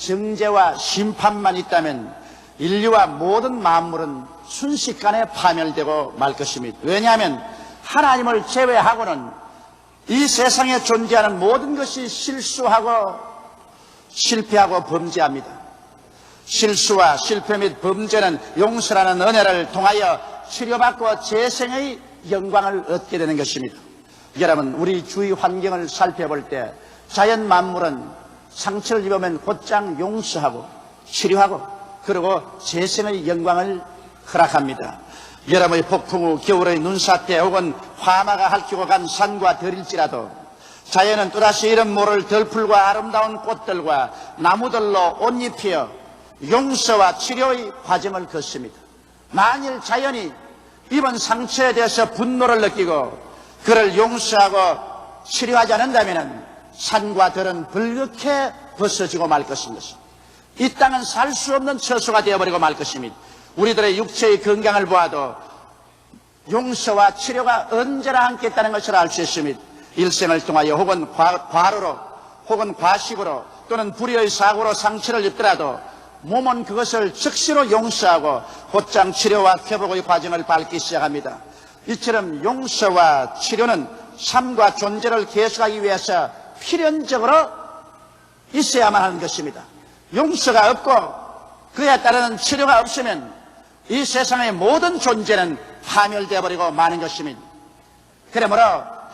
정죄와 심판만 있다면 인류와 모든 만물은 순식간에 파멸되고 말 것입니다. 왜냐하면 하나님을 제외하고는 이 세상에 존재하는 모든 것이 실수하고 실패하고 범죄합니다. 실수와 실패 및 범죄는 용서라는 은혜를 통하여 치료받고 재생의 영광을 얻게 되는 것입니다. 여러분, 우리 주위 환경을 살펴볼 때 자연 만물은 상처를 입으면 곧장 용서하고 치료하고 그리고 재생의 영광을 허락합니다. 여름의 폭풍 후 겨울의 눈사태 혹은 화마가 핥히고 간 산과 들일지라도 자연은 또다시 이름 모를 들풀과 아름다운 꽃들과 나무들로 옷 입혀 용서와 치료의 과정을 걷습니다. 만일 자연이 입은 상처에 대해서 분노를 느끼고 그를 용서하고 치료하지 않는다면 산과 들은 불긋게 벗어지고 말 것입니다. 이 땅은 살 수 없는 처소가 되어버리고 말 것입니다. 우리들의 육체의 건강을 보아도 용서와 치료가 언제나 함께 있다는 것을 알 수 있습니다. 일생을 통하여 혹은 과로로 혹은 과식으로 또는 불의의 사고로 상처를 입더라도 몸은 그것을 즉시로 용서하고 곧장 치료와 회복의 과정을 밟기 시작합니다. 이처럼 용서와 치료는 삶과 존재를 계속하기 위해서 필연적으로 있어야만 하는 것입니다. 용서가 없고 그에 따르는 치료가 없으면 이 세상의 모든 존재는 파멸되어 버리고 마는 것입니다. 그러므로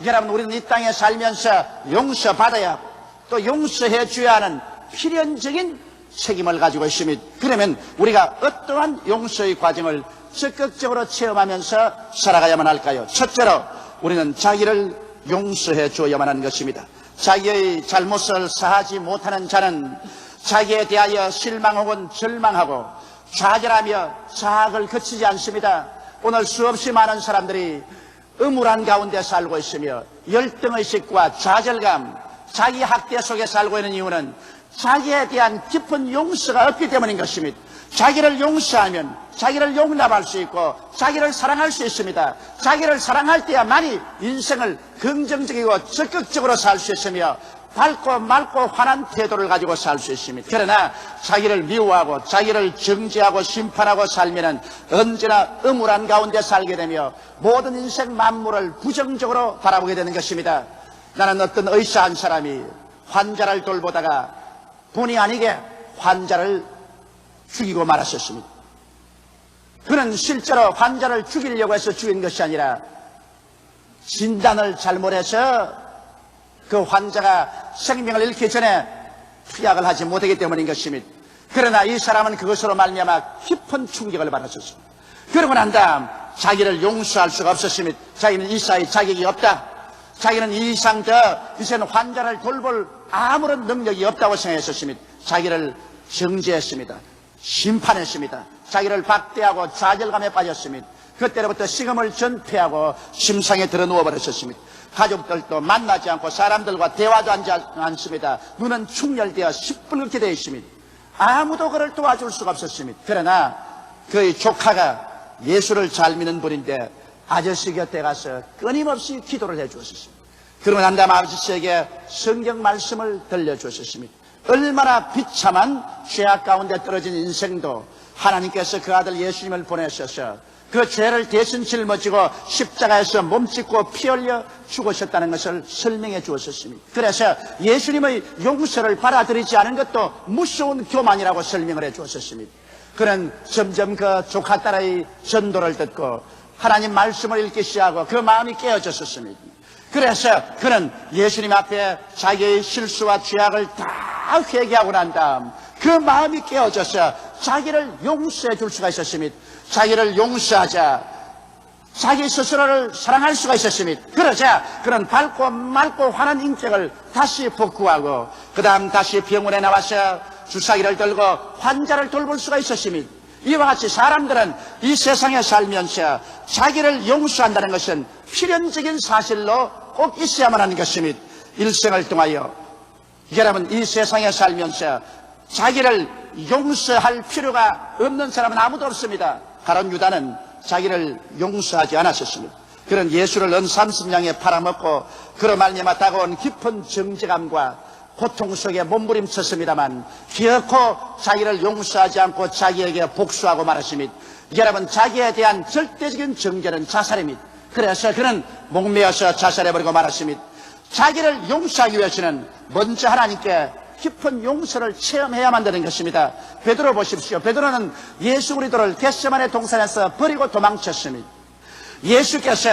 여러분, 우리는 이 땅에 살면서 용서받아야 하고 또 용서해 줘야 하는 필연적인 책임을 가지고 있습니다. 그러면 우리가 어떠한 용서의 과정을 적극적으로 체험하면서 살아가야만 할까요? 첫째로 우리는 자기를 용서해 줘야만 하는 것입니다. 자기의 잘못을 사하지 못하는 자는 자기에 대하여 실망 혹은 절망하고 좌절하며 자학을 거치지 않습니다. 오늘 수없이 많은 사람들이 음울한 가운데 살고 있으며 열등의식과 좌절감, 자기 학대 속에 살고 있는 이유는 자기에 대한 깊은 용서가 없기 때문인 것입니다. 자기를 용서하면 자기를 용납할 수 있고 자기를 사랑할 수 있습니다. 자기를 사랑할 때야만이 인생을 긍정적이고 적극적으로 살 수 있으며 밝고 맑고 환한 태도를 가지고 살 수 있습니다. 그러나 자기를 미워하고 자기를 정죄하고 심판하고 살면은 언제나 음울한 가운데 살게 되며 모든 인생 만물을 부정적으로 바라보게 되는 것입니다. 나는 어떤 의사 한 사람이 환자를 돌보다가 본의 아니게 환자를 죽이고 말았었습니다. 그는 실제로 환자를 죽이려고 해서 죽인 것이 아니라 진단을 잘못해서 그 환자가 생명을 잃기 전에 투약을 하지 못하기 때문인 것입니다. 그러나 이 사람은 그것으로 말미암아 깊은 충격을 받았었습니다. 그러고 난 다음 자기를 용서할 수가 없었습니다. 자기는 의사의 자격이 없다. 자기는 이 이상 더 이제는 환자를 돌볼 아무런 능력이 없다고 생각했었습니다. 자기를 정죄했습니다. 심판했습니다. 자기를 박대하고 좌절감에 빠졌습니다. 그때로부터 식음을 전폐하고 심상에 들어 누워버렸었습니다. 가족들도 만나지 않고 사람들과 대화도 하지 않습니다. 눈은 충혈되어 시뻘겋게 되어 있습니다. 아무도 그를 도와줄 수가 없었습니다. 그러나 그의 조카가 예수를 잘 믿는 분인데 아저씨 곁에 가서 끊임없이 기도를 해 주었습니다. 그러고 난 다음 아저씨에게 성경 말씀을 들려주었습니다. 얼마나 비참한 죄악 가운데 떨어진 인생도 하나님께서 그 아들 예수님을 보내셔서 그 죄를 대신 짊어지고 십자가에서 몸짓고 피 흘려 죽으셨다는 것을 설명해 주었습니다. 그래서 예수님의 용서를 받아들이지 않은 것도 무서운 교만이라고 설명을 해 주었습니다. 그는 점점 그 조카 딸의 전도를 듣고 하나님 말씀을 읽기 시작하고 그 마음이 깨어졌었습니다. 그래서 그는 예수님 앞에 자기의 실수와 죄악을 다 회개하고 난 다음 그 마음이 깨어져서 자기를 용서해 줄 수가 있었습니다. 자기를 용서하자 자기 스스로를 사랑할 수가 있었습니다. 그러자 그는 밝고 맑고 환한 인격을 다시 복구하고 그 다음 다시 병원에 나와서 주사기를 들고 환자를 돌볼 수가 있었습니다. 이와 같이 사람들은 이 세상에 살면서 자기를 용서한다는 것은 필연적인 사실로 꼭 있어야만 하는 것입니다. 일생을 통하여 여러분 이 세상에 살면서 자기를 용서할 필요가 없는 사람은 아무도 없습니다. 가룟 유다는 자기를 용서하지 않았었습니다. 그런 예수를 은 30냥에 팔아먹고 그로 말미암아 다가온 깊은 정죄감과 고통 속에 몸부림쳤습니다만 결코 자기를 용서하지 않고 자기에게 복수하고 말았습니다. 여러분, 자기에 대한 절대적인 정죄는 자살입니다. 그래서 그는 목매어서 자살해버리고 말았습니다. 자기를 용서하기 위해서는 먼저 하나님께 깊은 용서를 체험해야만 되는 것입니다. 베드로 보십시오. 베드로는 예수 그리스도를 겟세마네 동산에서 버리고 도망쳤습니다. 예수께서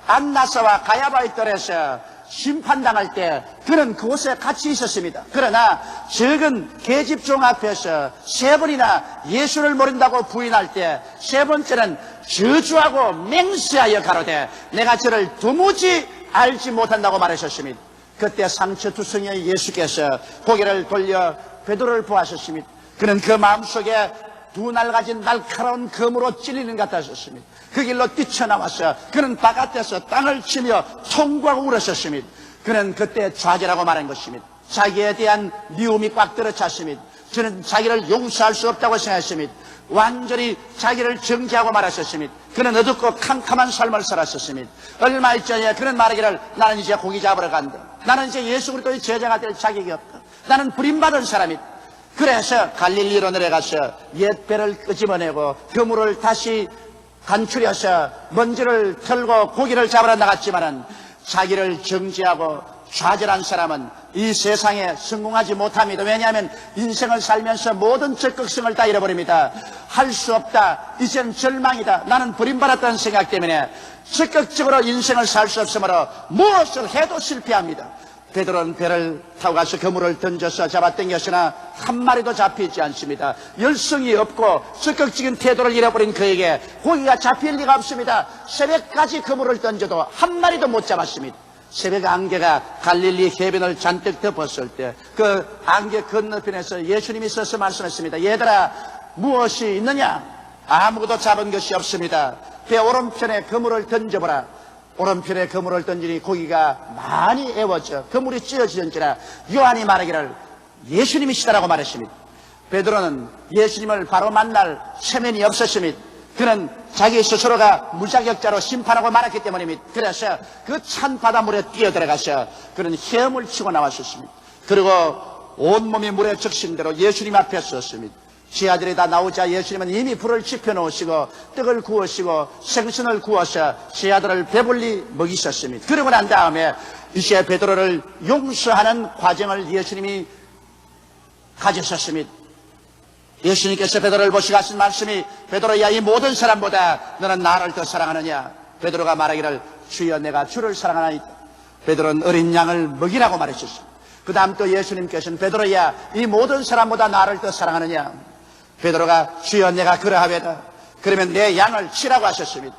안나사와 가야바의 뜰에서 심판당할 때 그는 그곳에 같이 있었습니다. 그러나 적은 계집종 앞에서 세 번이나 예수를 모른다고 부인할 때 세 번째는 저주하고 맹세하여 가로되 내가 저를 도무지 알지 못한다고 말하셨습니다. 그때 상처투성이의 예수께서 고개를 돌려 베드로를 보았습니다. 그는 그 마음속에 두 날 가진 날카로운 검으로 찔리는 것 같았습니다. 그 길로 뛰쳐나와서 그는 바깥에서 땅을 치며 통곡하고 울었습니다. 그는 그때 좌절하고 말한 것입니다. 자기에 대한 미움이 꽉 들어찼습니다. 저는 자기를 용서할 수 없다고 생각했습니다. 완전히 자기를 정죄하고 말았었습니다. 그는 어둡고 캄캄한 삶을 살았었습니다. 얼마 있전에 그는 말하기를 나는 이제 고기 잡으러 간다. 나는 이제 예수 그리스도의 제자가 될 자격이 없다. 나는 부림받은 사람이다. 그래서 갈릴리로 내려가서 옛 배를 끄집어내고 그물을 다시 간추려서 먼지를 털고 고기를 잡으러 나갔지만은 자기를 정죄하고 좌절한 사람은 이 세상에 성공하지 못합니다. 왜냐하면 인생을 살면서 모든 적극성을 다 잃어버립니다. 할 수 없다. 이젠 절망이다. 나는 버림받았다는 생각 때문에 적극적으로 인생을 살 수 없으므로 무엇을 해도 실패합니다. 베드로는 배를 타고 가서 그물을 던져서 잡아당겼으나 한 마리도 잡히지 않습니다. 열성이 없고 적극적인 태도를 잃어버린 그에게 고기가 잡힐 리가 없습니다. 새벽까지 그물을 던져도 한 마리도 못 잡았습니다. 새벽 안개가 갈릴리 해변을 잔뜩 덮었을 때 그 안개 건너편에서 예수님이 서서 말씀했습니다. 얘들아, 무엇이 있느냐? 아무것도 잡은 것이 없습니다. 배 오른편에 그물을 던져보라. 오른편에 그물을 던지니 고기가 많이 애워져 그물이 찢어지는지라. 요한이 말하기를 예수님이시다라고 말했습니다. 베드로는 예수님을 바로 만날 체면이 없었습니다. 그는 자기 스스로가 무자격자로 심판하고 말았기 때문입니다. 그래서 그 찬 바닷물에 뛰어들어가서 그는 헤엄을 치고 나왔었습니다. 그리고 온몸이 물에 적신 대로 예수님 앞에 섰습니다. 지하들이 다 나오자 예수님은 이미 불을 지펴놓으시고 떡을 구우시고 생선을 구워서 지하들을 배불리 먹이셨습니다. 그러고 난 다음에 이제 베드로를 용서하는 과정을 예수님이 가지셨습니다. 예수님께서 베드로를 보시고 하신 말씀이 베드로야, 이 모든 사람보다 너는 나를 더 사랑하느냐? 베드로가 말하기를 주여 내가 주를 사랑하나이다. 베드로는 어린 양을 먹이라고 말했었습니다. 그 다음 또 예수님께서는 베드로야, 이 모든 사람보다 나를 더 사랑하느냐? 베드로가 주여 내가 그러하외다. 그러면 내 양을 치라고 하셨습니다.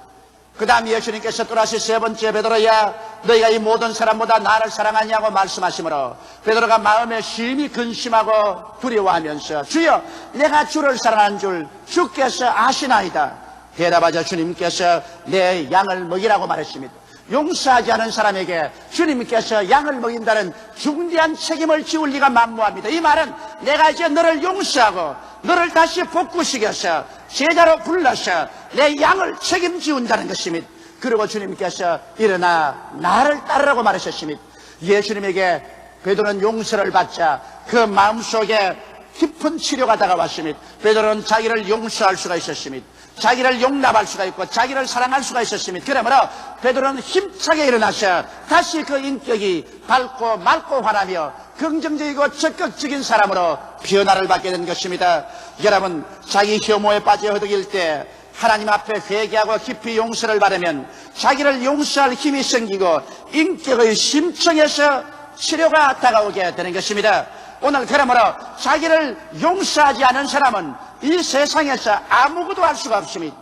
그 다음 예수님께서 또다시 세 번째 베드로야, 너희가 이 모든 사람보다 나를 사랑하냐고 말씀하시므로 베드로가 마음에 심히 근심하고 두려워하면서 주여 내가 주를 사랑하는 줄 주께서 아시나이다. 대답하자 주님께서 내 양을 먹이라고 말했습니다. 용서하지 않은 사람에게 주님께서 양을 먹인다는 중대한 책임을 지울 리가 만무합니다. 이 말은 내가 이제 너를 용서하고 너를 다시 복구시켜서 제자로 불러서 내 양을 책임지운다는 것입니다. 그리고 주님께서 일어나 나를 따르라고 말하셨습니다. 예수님에게 베드로는 용서를 받자 그 마음속에 깊은 치료가 다가왔습니다. 베드로는 자기를 용서할 수가 있었습니다. 자기를 용납할 수가 있고 자기를 사랑할 수가 있었습니다. 그러므로 베드로는 힘차게 일어나서 다시 그 인격이 밝고 맑고 환하며 긍정적이고 적극적인 사람으로 변화를 받게 된 것입니다. 여러분, 자기 혐오에 빠져 허덕일 때 하나님 앞에 회개하고 깊이 용서를 받으면 자기를 용서할 힘이 생기고 인격의 심층에서 치료가 다가오게 되는 것입니다. 오늘 그러므로 자기를 용서하지 않은 사람은 이 세상에서 아무것도 할 수가 없습니다.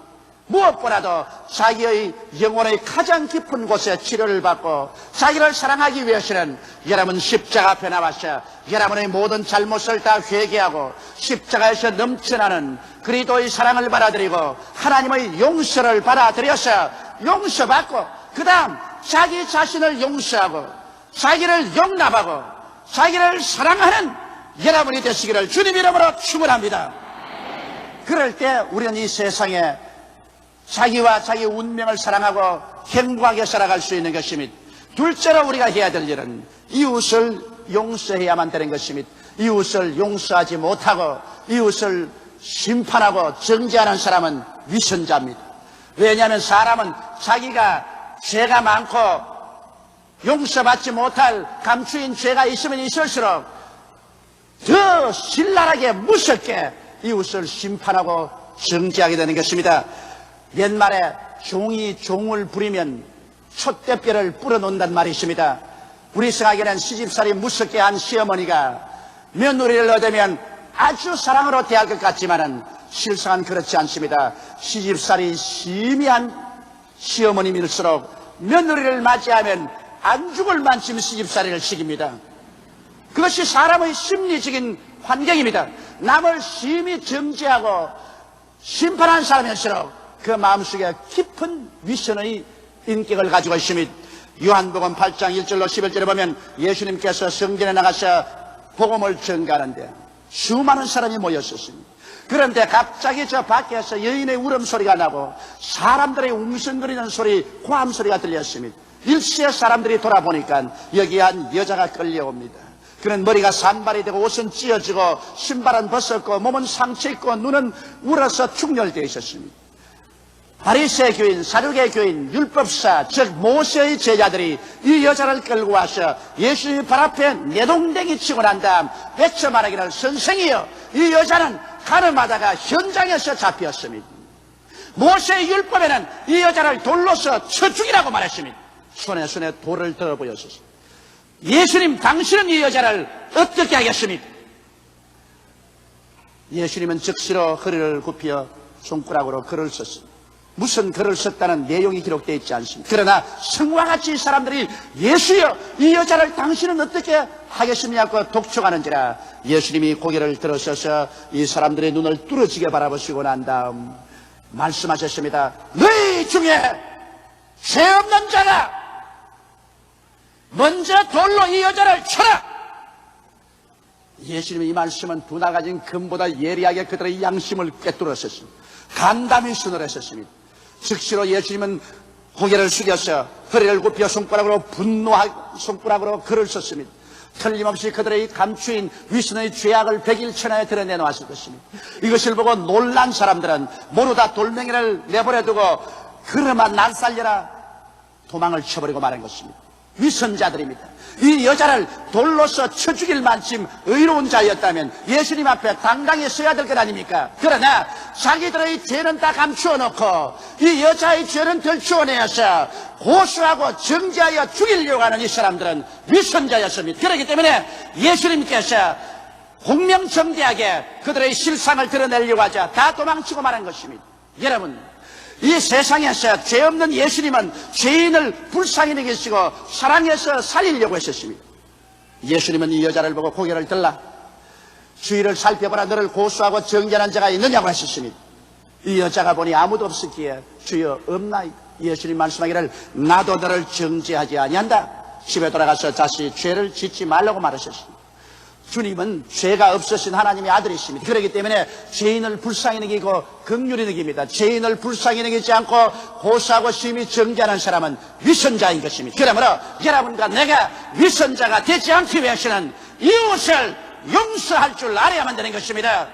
무엇보다도 자기의 영혼의 가장 깊은 곳에 치료를 받고 자기를 사랑하기 위해서는 여러분 십자가 앞에 나와서 여러분의 모든 잘못을 다 회개하고 십자가에서 넘쳐나는 그리스도의 사랑을 받아들이고 하나님의 용서를 받아들여서 용서받고 그 다음 자기 자신을 용서하고 자기를 용납하고 자기를 사랑하는 여러분이 되시기를 주님 이름으로 축원합니다. 그럴 때 우리는 이 세상에 자기와 자기 운명을 사랑하고 행복하게 살아갈 수 있는 것입니다. 둘째로 우리가 해야 될 일은 이웃을 용서해야만 되는 것입니다. 이웃을 용서하지 못하고 이웃을 심판하고 정죄하는 사람은 위선자입니다. 왜냐하면 사람은 자기가 죄가 많고 용서받지 못할 감추인 죄가 있으면 있을수록 더 신랄하게 무섭게 이웃을 심판하고 정죄하게 되는 것입니다. 옛말에 종이 종을 부리면 촛대뼈를 불어놓는단 말이 있습니다. 우리 생각에는 시집살이 무섭게 한 시어머니가 며느리를 얻으면 아주 사랑으로 대할 것 같지만은 실상은 그렇지 않습니다. 시집살이 심히 한 시어머님일수록 며느리를 맞이하면 안 죽을 만큼 시집살이를 시킵니다. 그것이 사람의 심리적인 환경입니다. 남을 심히 정죄하고 심판한 사람일수록 그 마음속에 깊은 위선의 인격을 가지고 있습니다. 요한복음 8장 1절로 11절에 보면 예수님께서 성전에 나가서 복음을 전가하는데 수많은 사람이 모였었습니다. 그런데 갑자기 저 밖에서 여인의 울음소리가 나고 사람들의 웅성거리는 소리, 고함소리가 들렸습니다. 일시에 사람들이 돌아보니까 여기 한 여자가 끌려옵니다. 그는 머리가 산발이 되고 옷은 찢어지고 신발은 벗었고 몸은 상처 있고 눈은 울어서 충혈되어 있었습니다. 바리새 교인, 사두개 교인, 율법사, 즉 모세의 제자들이 이 여자를 끌고 와서 예수님 발 앞에 내동댕이 치고 난 다음 외쳐 말하기를 선생이여, 이 여자는 가늠하다가 현장에서 잡혔습니다. 모세의 율법에는 이 여자를 돌로서 쳐 죽이라고 말했습니다. 손에 돌을 들어 보였습니다. 예수님, 당신은 이 여자를 어떻게 하겠습니까? 예수님은 즉시로 허리를 굽혀 손가락으로 글을 썼습니다. 무슨 글을 썼다는 내용이 기록되어 있지 않습니다. 그러나 성과 같이 이 사람들이 예수여, 이 여자를 당신은 어떻게 하겠습니까? 독촉하는지라 예수님이 고개를 들으셔서 이 사람들의 눈을 뚫어지게 바라보시고 난 다음 말씀하셨습니다. 너희 중에 죄 없는 자가 먼저 돌로 이 여자를 쳐라. 예수님의 이 말씀은 두나 가진 금보다 예리하게 그들의 양심을 꿰뚫었습니다. 간담이 서늘했습니다. 즉시로 예수님은 고개를 숙여서 허리를 굽혀 손가락으로 분노한 손가락으로 글을 썼습니다. 틀림없이 그들의 감추인 위선의 죄악을 백일천하에 드러내놓았을 것입니다. 이것을 보고 놀란 사람들은 모두 다 돌멩이를 내버려두고 그러마 날 살려라 도망을 쳐버리고 말한 것입니다. 위선자들입니다. 이 여자를 돌로서 쳐 죽일 만큼 의로운 자였다면 예수님 앞에 당당히 서야 될 것 아닙니까? 그러나 자기들의 죄는 다 감추어 놓고 이 여자의 죄는 덜추어내어서 고소하고 정죄하여 죽이려고 하는 이 사람들은 위선자였습니다. 그렇기 때문에 예수님께서 공명정대하게 그들의 실상을 드러내려고 하자 다 도망치고 말한 것입니다. 여러분, 이 세상에서 죄 없는 예수님은 죄인을 불쌍히 여기시고 사랑해서 살리려고 했었습니다. 예수님은 이 여자를 보고 고개를 들라 주위를 살펴보라, 너를 고소하고 정죄하는 자가 있느냐고 하셨습니다. 이 여자가 보니 아무도 없었기에 주여 없나이다. 예수님 말씀하기를 나도 너를 정죄하지 아니한다. 집에 돌아가서 다시 죄를 짓지 말라고 말하셨습니다. 주님은 죄가 없으신 하나님의 아들이십니다. 그렇기 때문에 죄인을 불쌍히 여기고 긍휼히 여깁니다. 죄인을 불쌍히 여기지 않고 고소하고 심히 정죄하는 사람은 위선자인 것입니다. 그러므로 여러분과 내가 위선자가 되지 않기 위해서는 이웃을 용서할 줄 알아야만 되는 것입니다.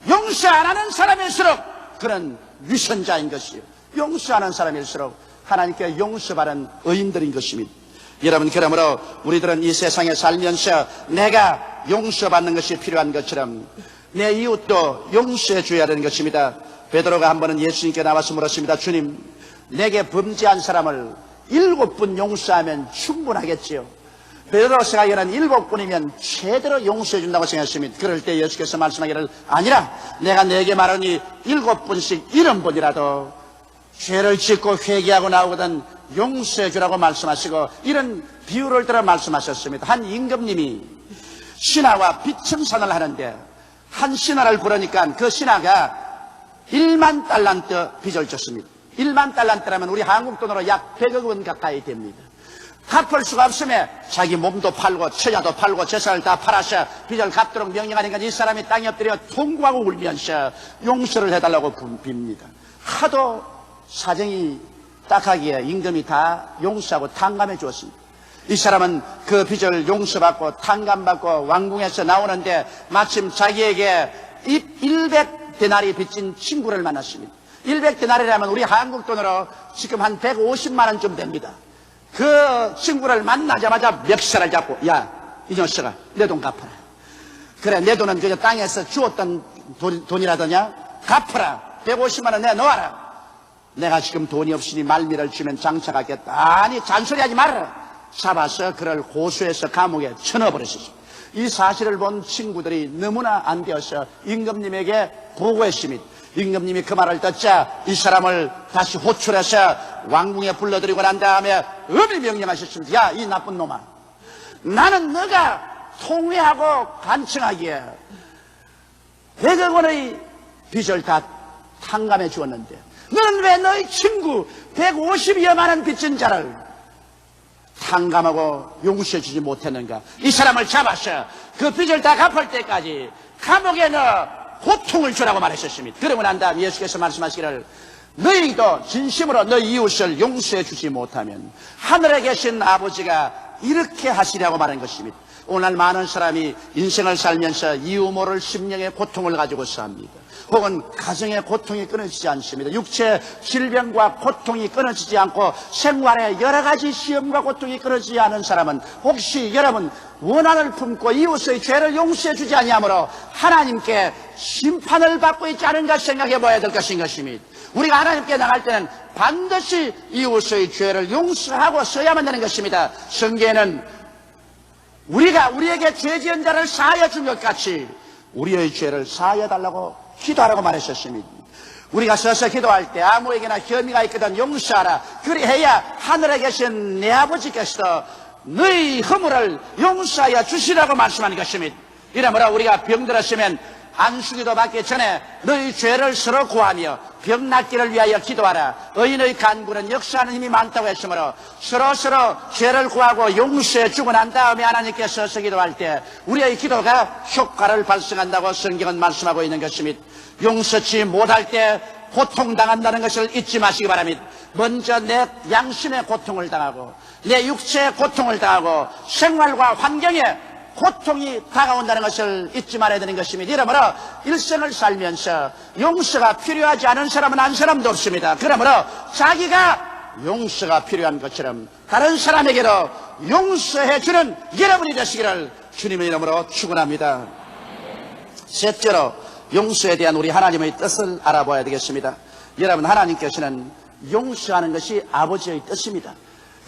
용서 안 하는 사람일수록 그런 위선자인 것이요, 용서하는 사람일수록 하나님께 용서받은 의인들인 것입니다. 여러분, 그러므로 우리들은 이 세상에 살면서 내가 용서받는 것이 필요한 것처럼 내 이웃도 용서해 줘야 되는 것입니다. 베드로가 한 번은 예수님께 나와서 물었습니다. 주님, 내게 범죄한 사람을 7분 용서하면 충분하겠지요? 베드로 생각에는 7분이면 최대로 용서해 준다고 생각했습니다. 그럴 때 예수께서 말씀하기를 아니라 내가 내게 말하니 7분씩 70번이라도 죄를 짓고 회개하고 나오거든 용서해 주라고 말씀하시고 이런 비유를 들어 말씀하셨습니다. 한 임금님이 신하와 비청산을 하는데 한 신하를 부르니까 그 신하가 1만 달란트 빚을 졌습니다. 1만 달란트라면 우리 한국 돈으로 약 100억 원 가까이 됩니다. 갚을 수가 없으면 자기 몸도 팔고 처자도 팔고 재산을 다 팔아서 빚을 갚도록 명령하니까 이 사람이 땅에 엎드려 통곡하고 울면서 용서를 해달라고 빕니다. 하도 사정이 딱하기에 임금이 다 용서하고 탕감해 주었습니다. 이 사람은 그 빚을 용서받고 탕감받고 왕궁에서 나오는데 마침 자기에게 100데나리 빚진 친구를 만났습니다. 100데나리라면 우리 한국 돈으로 지금 한 150만 원쯤 됩니다. 그 친구를 만나자마자 멱살을 잡고, 야, 이 녀석아, 내 돈 갚아라. 그래, 내 돈은 그저 땅에서 주었던 돈이라더냐? 갚아라. 150만 원 내놓아라. 내가 지금 돈이 없으니 말미를 주면 장차가겠다. 아니, 잔소리하지 말아라. 잡아서 그를 고소해서 감옥에 쳐넣어버렸습니다. 이 사실을 본 친구들이 너무나 안 되어서 임금님에게 보고했습니다. 임금님이 그 말을 듣자 이 사람을 다시 호출해서 왕궁에 불러들이고 난 다음에 엄히 명령하셨습니다. 야, 이 나쁜 놈아, 나는 너가 통회하고 간청하기에 100억 원의 빚을 다 탕감해 주었는데 너는 왜 너희 친구 150여만 원 빚진 자를 탕감하고 용서해 주지 못했는가? 이 사람을 잡아서 그 빚을 다 갚을 때까지 감옥에 넣어 고통을 주라고 말하셨습니다. 그러고 난 다음 예수께서 말씀하시기를 너희도 진심으로 너희 이웃을 용서해 주지 못하면 하늘에 계신 아버지가 이렇게 하시라고 말한 것입니다. 오늘 많은 사람이 인생을 살면서 이유 모를 심령의 고통을 가지고 삽니다. 혹은 가정의 고통이 끊어지지 않습니다. 육체 질병과 고통이 끊어지지 않고 생활의 여러 가지 시험과 고통이 끊어지지 않은 사람은 혹시 여러분 원한을 품고 이웃의 죄를 용서해 주지 아니하므로 하나님께 심판을 받고 있지 않은가 생각해 봐야 될 것인 것입니다. 우리가 하나님께 나갈 때는 반드시 이웃의 죄를 용서하고 써야만 되는 것입니다. 성경에는 우리가 우리에게 죄 지은 자를 사하여 준 것 같이 우리의 죄를 사하여 달라고 기도하라고 말했었습니다. 우리가 서서 기도할 때 아무에게나 혐의가 있거든 용서하라. 그리해야 하늘에 계신 내 아버지께서 너희 허물을 용서하여 주시라고 말씀하는 것입니다. 이러므로 우리가 병들었으면 안수기도 받기 전에 너희 죄를 서로 구하며 병 낫기를 위하여 기도하라. 의인의 간구는 역사하는 힘이 많다고 했으므로 서로 죄를 구하고 용서해 주고 난 다음에 하나님께 서서 기도할 때 우리의 기도가 효과를 발생한다고 성경은 말씀하고 있는 것입니다. 용서치 못할 때 고통당한다는 것을 잊지 마시기 바랍니다. 먼저 내 양심의 고통을 당하고 내 육체의 고통을 당하고 생활과 환경에 고통이 다가온다는 것을 잊지 말아야 되는 것입니다. 이러므로 일생을 살면서 용서가 필요하지 않은 사람은 한 사람도 없습니다. 그러므로 자기가 용서가 필요한 것처럼 다른 사람에게도 용서해주는 여러분이 되시기를 주님의 이름으로 축원합니다. 셋째로 용서에 대한 우리 하나님의 뜻을 알아봐야 되겠습니다. 여러분, 하나님께서는 용서하는 것이 아버지의 뜻입니다.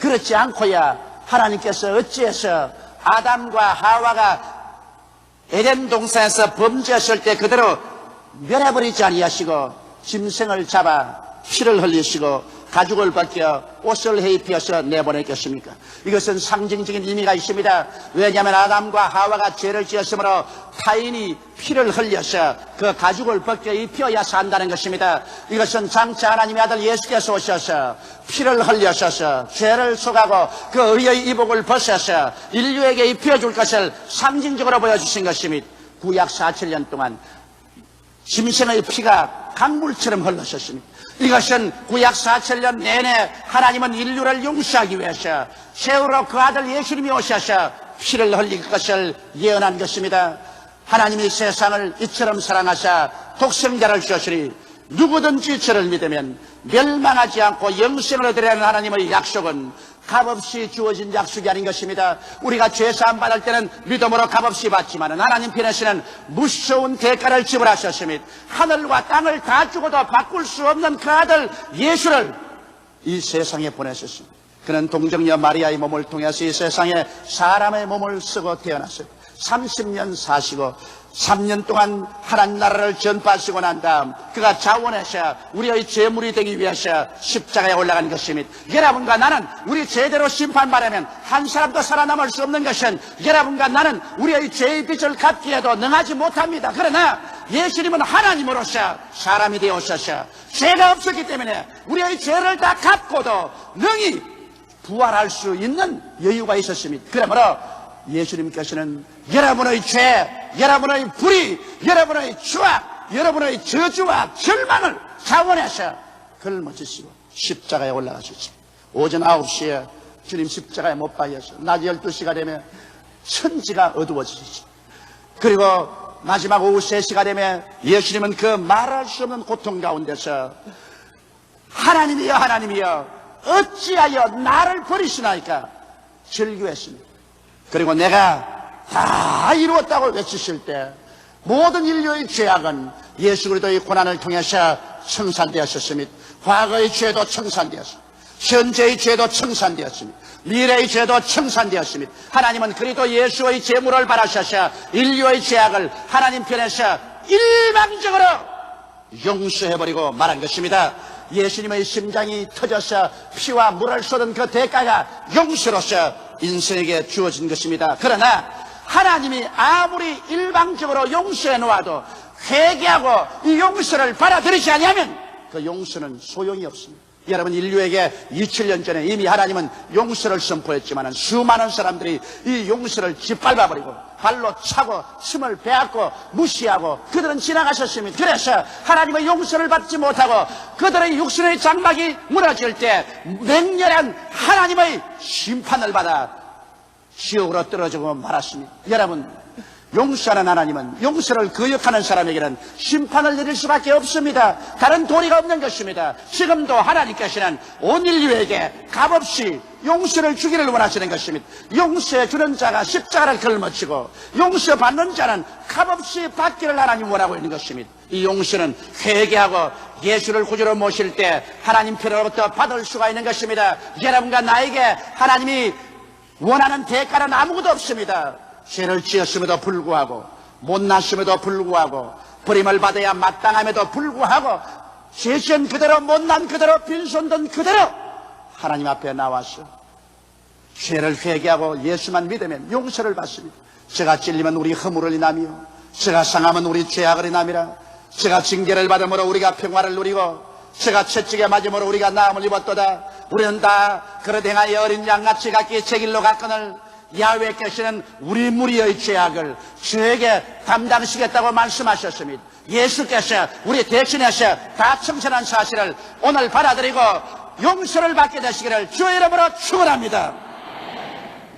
그렇지 않고야 하나님께서 어찌해서 아담과 하와가 에덴 동산에서 범죄했을 때 그대로 멸해버리지 아니하시고 짐승을 잡아 피를 흘리시고 가죽을 벗겨 옷을 입혀서 내보냈겠습니까? 이것은 상징적인 의미가 있습니다. 왜냐하면 아담과 하와가 죄를 지었으므로 타인이 피를 흘려서 그 가죽을 벗겨 입혀야 산다는 것입니다. 이것은 장차 하나님의 아들 예수께서 오셔서 피를 흘려셔서 죄를 속하고 그 의의 이복을 벗어서 인류에게 입혀줄 것을 상징적으로 보여주신 것입니다. 구약 4,7년 동안 짐승의 피가 강물처럼 흘러셨습니다. 이것은 구약 4,000년 내내 하나님은 인류를 용서하기 위해서 세우러 그 아들 예수님이 오셔서 피를 흘릴 것을 예언한 것입니다. 하나님이 세상을 이처럼 사랑하사 독생자를 주시니 누구든지 저를 믿으면 멸망하지 않고 영생을 얻으려는 하나님의 약속은 값없이 주어진 약속이 아닌 것입니다. 우리가 죄사함 받을 때는 믿음으로 값없이 받지만 하나님 편에서는 무서운 대가를 지불하셨습니다. 하늘과 땅을 다 주고도 바꿀 수 없는 그 아들 예수를 이 세상에 보내셨습니다. 그는 동정녀 마리아의 몸을 통해서 이 세상에 사람의 몸을 쓰고 태어났어요. 30년 사시고 3년 동안 하나님 나라를 전파하시고 난 다음 그가 자원해서 우리의 죄물이 되기 위해서 십자가에 올라간 것입니다. 여러분과 나는 우리 죄대로 심판받으면 한 사람도 살아남을 수 없는 것은 여러분과 나는 우리의 죄의 빚을 갚기에도 능하지 못합니다. 그러나 예수님은 하나님으로서 사람이 되어서서 죄가 없었기 때문에 우리의 죄를 다 갚고도 능히 부활할 수 있는 여유가 있었습니다. 그러므로 예수님께서는 여러분의 죄, 여러분의 불의, 여러분의 추악, 여러분의 저주와 절망을 자원해서 걸머지시고 십자가에 올라가셨습니다. 오전 9시에 주님 십자가에 못 박혀서 낮 12시가 되면 천지가 어두워지시죠. 그리고 마지막 오후 3시가 되면 예수님은 그 말할 수 없는 고통 가운데서 하나님이여 하나님이여 어찌하여 나를 버리시나이까 절규했습니다. 그리고 내가 다 이루었다고 외치실 때 모든 인류의 죄악은 예수 그리스도의 고난을 통해서 청산되었습니다. 과거의 죄도 청산되었습니다. 현재의 죄도 청산되었습니다. 미래의 죄도 청산되었습니다. 하나님은 그리스도 예수의 제물을 바라셔서 인류의 죄악을 하나님 편에서 일방적으로 용서해버리고 말한 것입니다. 예수님의 심장이 터져서 피와 물을 쏟은 그 대가가 용서로서 인생에게 주어진 것입니다. 그러나 하나님이 아무리 일방적으로 용서해 놓아도 회개하고 이 용서를 받아들이지 않으면 그 용서는 소용이 없습니다. 여러분, 인류에게 2000년 전에 이미 하나님은 용서를 선포했지만 수많은 사람들이 이 용서를 짓밟아버리고 발로 차고 침을 베앗고 무시하고 그들은 지나가셨습니다. 그래서 하나님의 용서를 받지 못하고 그들의 육신의 장막이 무너질 때 맹렬한 하나님의 심판을 받아 지옥으로 떨어지고 말았습니다. 여러분, 용서하는 하나님은 용서를 거역하는 사람에게는 심판을 내릴 수밖에 없습니다. 다른 도리가 없는 것입니다. 지금도 하나님께서는 온 인류에게 값없이 용서를 주기를 원하시는 것입니다. 용서해 주는 자가 십자가를 걸머치고 용서받는 자는 값없이 받기를 하나님 원하고 있는 것입니다. 이 용서는 회개하고 예수를 구주로 모실 때 하나님 편으로부터 받을 수가 있는 것입니다. 여러분과 나에게 하나님이 원하는 대가는 아무것도 없습니다. 죄를 지었음에도 불구하고 못났음에도 불구하고 버림을 받아야 마땅함에도 불구하고 죄지은 그대로 못난 그대로 빈손든 그대로 하나님 앞에 나와서 죄를 회개하고 예수만 믿으면 용서를 받습니다. 제가 찔리면 우리 허물을 인하며 제가 상하면 우리 죄악을 인함이라. 제가 징계를 받음으로 우리가 평화를 누리고 제가 채찍에 맞음으로 우리가 나음을 입었도다. 우리는 다 그릇 행하여 어린 양같이 각기 제 길로 갔거늘 야훼께서는 우리 무리의 죄악을 저에게 담당하시겠다고 말씀하셨습니다. 예수께서 우리 대신해서 다 청산한 사실을 오늘 받아들이고 용서를 받게 되시기를 주의 이름으로 축원합니다.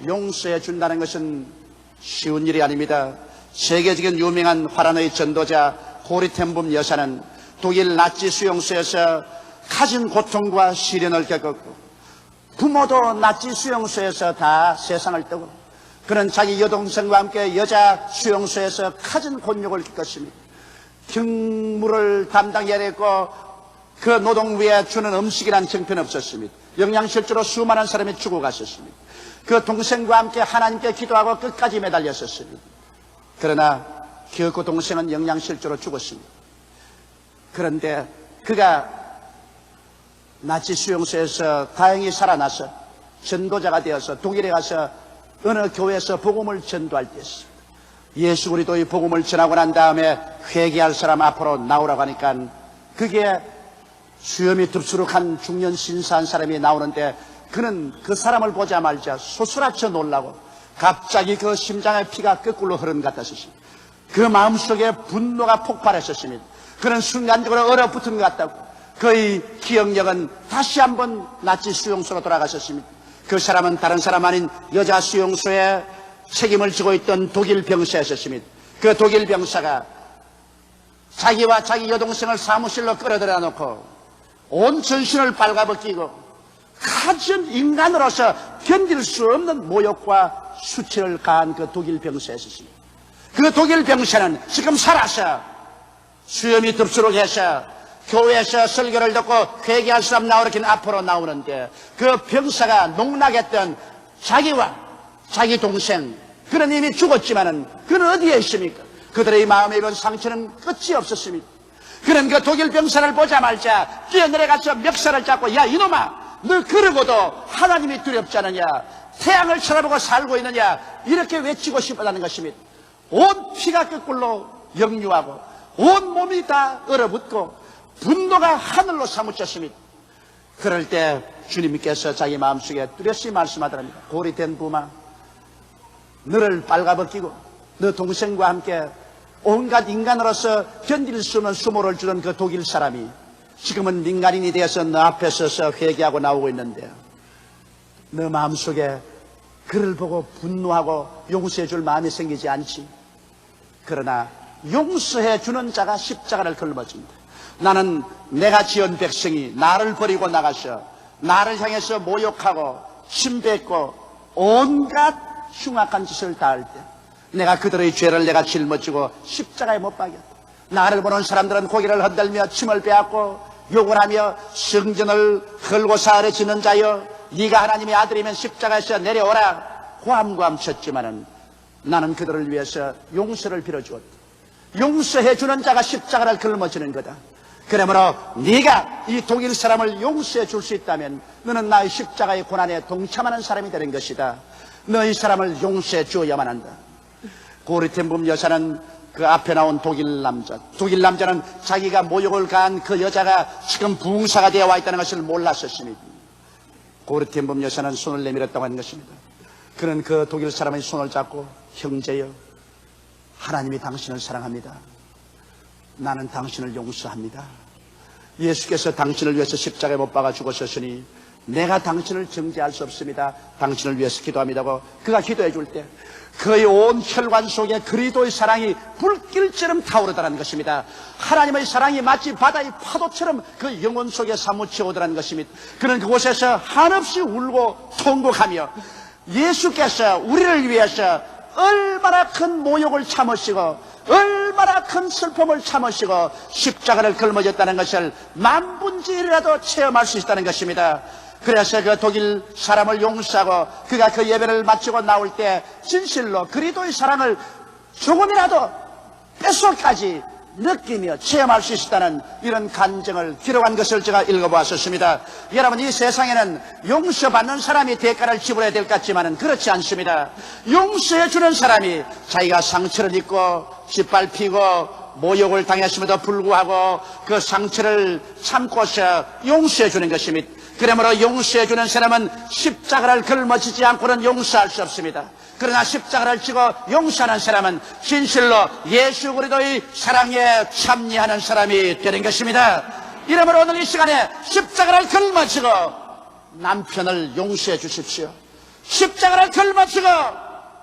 용서해 준다는 것은 쉬운 일이 아닙니다. 세계적인 유명한 화란의 전도자 고리텐붐 여사는 독일 나치 수용소에서 가진 고통과 시련을 겪었고 부모도 나치 수용소에서 다 세상을 떠고 그는 자기 여동생과 함께 여자 수용소에서 가진 곤욕을 겪었습니다. 경무를 담당해야 했고 그 노동부에 주는 음식이란 형편없었습니다. 영양실조로 수많은 사람이 죽어갔었습니다. 그 동생과 함께 하나님께 기도하고 끝까지 매달렸었습니다. 그러나 그 동생은 영양실조로 죽었습니다. 그런데 그가 나치 수용소에서 다행히 살아나서 전도자가 되어서 독일에 가서 어느 교회에서 복음을 전도할 때였습니다. 예수 그리스도의 복음을 전하고 난 다음에 회개할 사람 앞으로 나오라고 하니까 그게 수염이 듭수룩한 중년 신사한 사람이 나오는데 그는 그 사람을 보자마자 소스라쳐 놀라고 갑자기 그 심장의 피가 거꾸로 흐른 것 같았습니다. 그 마음속에 분노가 폭발했었습니다. 그는 순간적으로 얼어붙은 것 같다고 그의 기억력은 다시 한번 나치 수용소로 돌아가셨습니다. 그 사람은 다른 사람 아닌 여자 수용소에 책임을 지고 있던 독일 병사였습니다. 그 독일 병사가 자기와 자기 여동생을 사무실로 끌어들여 놓고 온 전신을 빨가벗기고 가진 인간으로서 견딜 수 없는 모욕과 수치를 가한 그 독일 병사였습니다. 그 독일 병사는 지금 살아서 수염이 듭수룩해서 교회에서 설교를 듣고 회개할 사람 나오긴 앞으로 나오는데 그 병사가 농락했던 자기와 자기 동생 그는 이미 죽었지만은 그는 어디에 있습니까? 그들의 마음에 입은 상처는 끝이 없었습니다. 그는 그 독일 병사를 보자마자 뛰어내려가서 멱살을 잡고 야 이놈아 너 그러고도 하나님이 두렵지 않느냐 태양을 쳐다보고 살고 있느냐 이렇게 외치고 싶었다는 것입니다. 온 피가 거꾸로 역류하고 온 몸이 다 얼어붙고 분노가 하늘로 사무쳤습니다. 그럴 때 주님께서 자기 마음속에 뚜렷이 말씀하더랍니다. 고리된 부마 너를 빨가벗기고 너 동생과 함께 온갖 인간으로서 견딜 수 없는 수모를 주던 그 독일 사람이 지금은 민간인이 되어서 너 앞에 서서 회개하고 나오고 있는데 너 마음속에 그를 보고 분노하고 용서해 줄 마음이 생기지 않지. 그러나 용서해 주는 자가 십자가를 걸머진다. 나는 내가 지은 백성이 나를 버리고 나가서 나를 향해서 모욕하고 침뱉고 온갖 흉악한 짓을 다할 때 내가 그들의 죄를 내가 짊어지고 십자가에 못 박였다. 나를 보는 사람들은 고개를 흔들며 침을 빼앗고 욕을 하며 성전을 헐고사 아래 지는 자여 네가 하나님의 아들이면 십자가에서 내려오라 고함고함 쳤지만은 나는 그들을 위해서 용서를 빌어주었다. 용서해 주는 자가 십자가를 걸머지는 거다. 그러므로 네가 이 독일 사람을 용서해 줄 수 있다면 너는 나의 십자가의 고난에 동참하는 사람이 되는 것이다. 너희 사람을 용서해 주어야만 한다. 고르텐붐 여사는 그 앞에 나온 독일 남자는 자기가 모욕을 가한 그 여자가 지금 부흥사가 되어 와 있다는 것을 몰랐었습니다. 고르텐붐 여사는 손을 내밀었다고 하는 것입니다. 그는 그 독일 사람의 손을 잡고 형제여, 하나님이 당신을 사랑합니다. 나는 당신을 용서합니다. 예수께서 당신을 위해서 십자가에 못 박아 죽으셨으니 내가 당신을 정죄할 수 없습니다. 당신을 위해서 기도합니다고 그가 기도해 줄 때 그의 온 혈관 속에 그리스도의 사랑이 불길처럼 타오르더라는 것입니다. 하나님의 사랑이 마치 바다의 파도처럼 그 영혼 속에 사무쳐 오더라는 것입니다. 그는 그곳에서 한없이 울고 통곡하며 예수께서 우리를 위해서 얼마나 큰 모욕을 참으시고 얼마나 큰 슬픔을 참으시고 십자가를 걸머졌다는 것을 만분지일이라도 체험할 수 있다는 것입니다. 그래서 그 독일 사람을 용서하고 그가 그 예배를 마치고 나올 때 진실로 그리스도의 사랑을 조금이라도 뼛속까지 느끼며 체험할 수 있다는 이런 간증을 기록한 것을 제가 읽어보았었습니다. 여러분, 이 세상에는 용서받는 사람이 대가를 지불해야 될 것 같지만은 그렇지 않습니다. 용서해 주는 사람이 자기가 상처를 입고 짓밟히고 모욕을 당했음에도 불구하고 그 상처를 참고서 용서해 주는 것입니다. 그러므로 용서해 주는 사람은 십자가를 걸머지지 않고는 용서할 수 없습니다. 그러나 십자가를 지고 용서하는 사람은 진실로 예수 그리스도의 사랑에 참여하는 사람이 되는 것입니다. 이러므로 오늘 이 시간에 십자가를 걸머지고 남편을 용서해 주십시오. 십자가를 걸머지고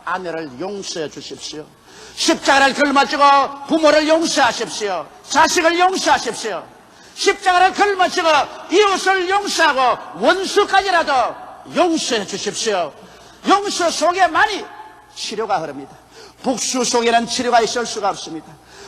아내를 용서해 주십시오. 십자가를 걸머지고 부모를 용서하십시오. 자식을 용서하십시오. 십자가를 걸머지고 이웃을 용서하고 원수까지라도 용서해 주십시오. 용서 속에만이 치료가 흐릅니다. 복수 속에는 치료가 있을 수가 없습니다.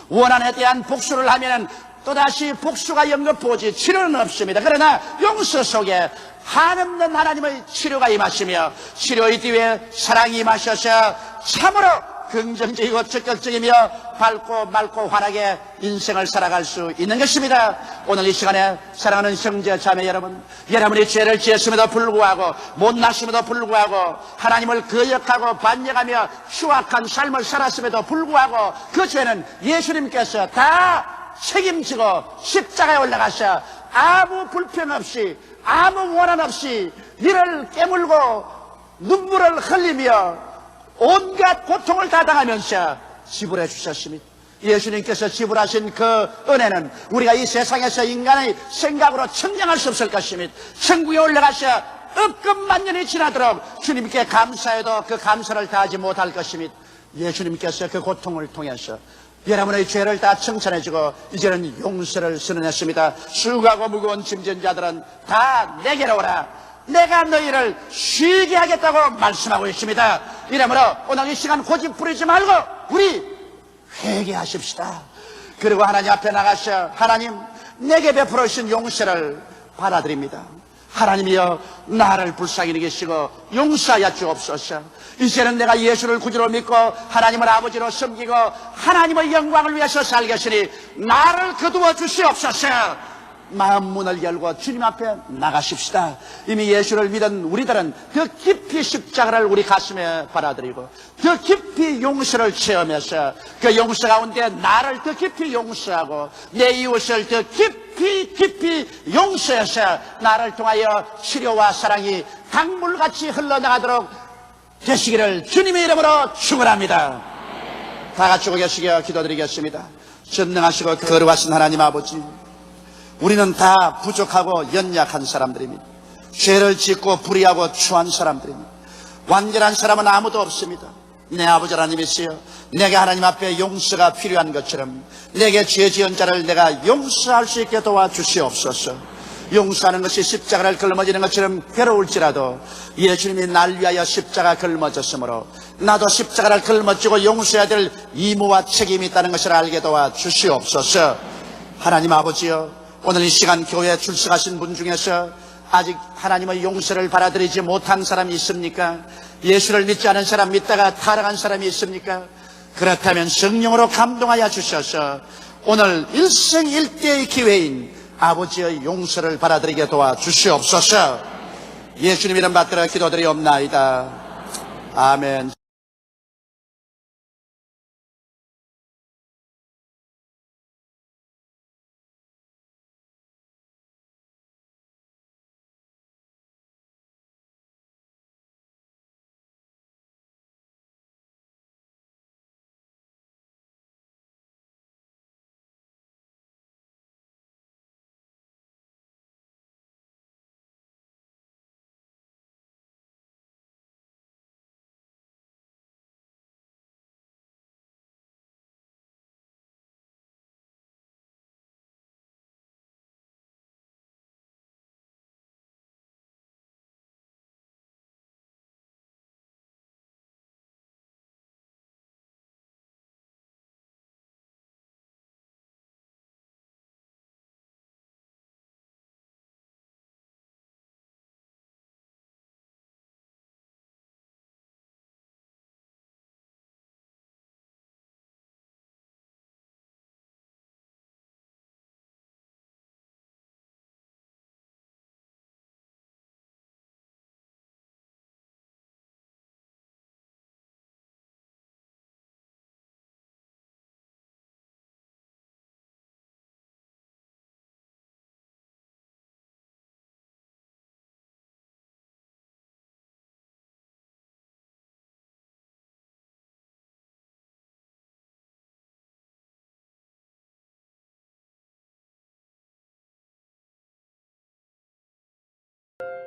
원한에 대한 복수를 하면 또다시 복수가 연급보지 치료는 없습니다. 그러나 용서 속에 한없는 하나님의 치료가 임하시며 치료의 뒤에 사랑이 임하셔서 참으로 긍정적이고 적극적이며 밝고 맑고 환하게 인생을 살아갈 수 있는 것입니다. 오늘 이 시간에 사랑하는 형제 자매 여러분, 여러분이 죄를 지었음에도 불구하고 못났음에도 불구하고 하나님을 거역하고 반역하며 추악한 삶을 살았음에도 불구하고 그 죄는 예수님께서 다 책임지고 십자가에 올라가서 아무 불평 없이 아무 원한 없이 이를 깨물고 눈물을 흘리며 온갖 고통을 다 당하면서 지불해 주셨습니다. 예수님께서 지불하신 그 은혜는 우리가 이 세상에서 인간의 생각으로 청량할 수 없을 것입니다. 천국에 올라가서 억금만년이 지나도록 주님께 감사해도 그 감사를 다하지 못할 것입니다. 예수님께서 그 고통을 통해서 여러분의 죄를 다 청산해주고 이제는 용서를 선언했습니다. 수고하고 무거운 짐진 자들은 다 내게로 오라. 내가 너희를 쉬게 하겠다고 말씀하고 있습니다. 이러므로 오늘 이 시간 고집 부리지 말고 우리 회개하십시다. 그리고 하나님 앞에 나가서 하나님, 내게 베풀어 주신 용서를 받아들입니다. 하나님이여, 나를 불쌍히 여기시고 용서하여 주옵소서. 이제는 내가 예수를 구주로 믿고 하나님을 아버지로 섬기고 하나님의 영광을 위해서 살겠으니 나를 거두어 주시옵소서. 마음 문을 열고 주님 앞에 나가십시다. 이미 예수를 믿은 우리들은 더 깊이 십자가를 우리 가슴에 받아들이고 더 깊이 용서를 체험해서 그 용서 가운데 나를 더 깊이 용서하고 내 이웃을 더 깊이 용서해서 나를 통하여 치료와 사랑이 강물같이 흘러나가도록 되시기를 주님의 이름으로 축원합니다. 다 같이 고개시켜 기도드리겠습니다. 전능하시고 거룩하신 하나님 아버지, 우리는 다 부족하고 연약한 사람들입니다. 죄를 짓고 불의하고 추한 사람들입니다. 완전한 사람은 아무도 없습니다. 내 아버지 하나님이시여, 내게 하나님 앞에 용서가 필요한 것처럼 내게 죄 지은 자를 내가 용서할 수 있게 도와주시옵소서. 용서하는 것이 십자가를 걸머지는 것처럼 괴로울지라도 예수님이 날 위하여 십자가 걸머졌으므로 나도 십자가를 걸머지고 용서해야 될 의무와 책임이 있다는 것을 알게 도와주시옵소서. 하나님 아버지여, 오늘 이 시간 교회에 출석하신 분 중에서 아직 하나님의 용서를 받아들이지 못한 사람이 있습니까? 예수를 믿지 않은 사람, 믿다가 타락한 사람이 있습니까? 그렇다면 성령으로 감동하여 주셔서 오늘 일생일대의 기회인 아버지의 용서를 받아들이게 도와주시옵소서. 예수님 이름 받들어 기도드리옵나이다. 아멘.